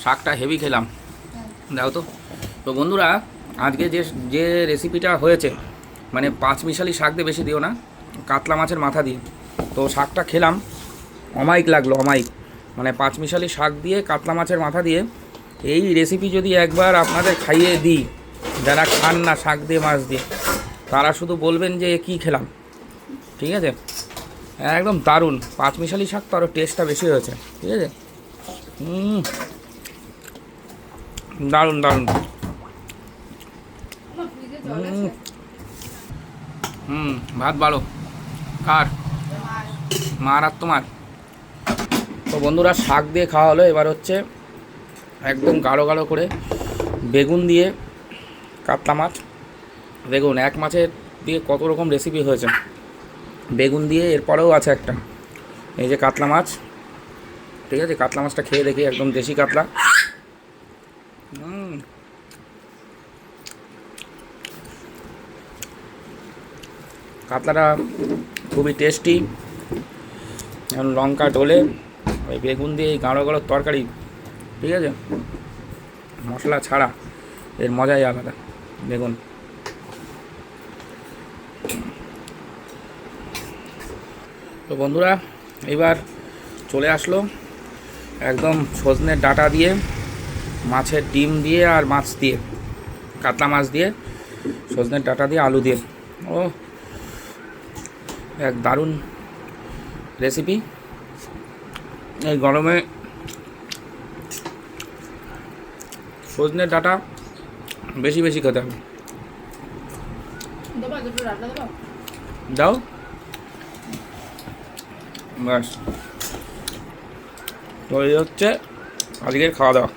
শাকটা হেভি খেলাম, দাও তো। তো বন্ধুরা আজকে যে রেসিপিটা হয়েছে, মানে পাঁচমিশালি শাক দিয়ে, বেশি দিও না, কাতলা মাছের মাথা দিয়ে। তো শাকটা খেলাম, অমায়িক লাগলো, অমায়িক। মানে পাঁচমিশালি শাক দিয়ে কাতলা মাছের মাথা দিয়ে এই রেসিপি যদি একবার আপনাদের খাইয়ে দিই, যারা খান না শাক দিয়ে মাছ দিয়ে, তারা শুধু বলবেন যে কী খেলাম। ঠিক আছে, একদম দারুণ। পাঁচমিশালি শাক তো আরও টেস্টটা বেশি হয়েছে। ঠিক আছে, দারুণ দারুণ। ভাত ভালো। কার? মার আর তোমার। তো বন্ধুরা শাক দিয়ে খাওয়া হলো, এবার হচ্ছে একদম গাঢ় গাঢ় করে বেগুন দিয়ে কাতলা মাছ। বেগুন এক মাছের দিয়ে কত রকম রেসিপি হয়েছে, বেগুন দিয়ে এরপরেও আছে একটা, এই যে কাতলা মাছ। ঠিক আছে, কাতলা মাছটা খেয়ে দেখি, একদম দেশি কাতলা। কাতলাটা খুবই টেস্টি, লঙ্কা ডলে ওই বেগুন দিয়ে এই গাঢ় গাঢ় তরকারি। ঠিক আছে, মশলা ছাড়া এর মজাই আলাদা। বেগুন তো বন্ধুরা এবার চলে আসলো একদম সজনের ডাঁটা দিয়ে, মাছের ডিম দিয়ে, আর মাছ দিয়ে, কাতলা মাছ দিয়ে, সজনের ডাঁটা দিয়ে, আলু দিয়ে। ও এক দারুণ রেসিপি। এই গরমে সজনের ডাঁটা বেশি বেশি খেতে হবে। দাও ব্যাস, তো এই হচ্ছে আজকের খাওয়া দাওয়া।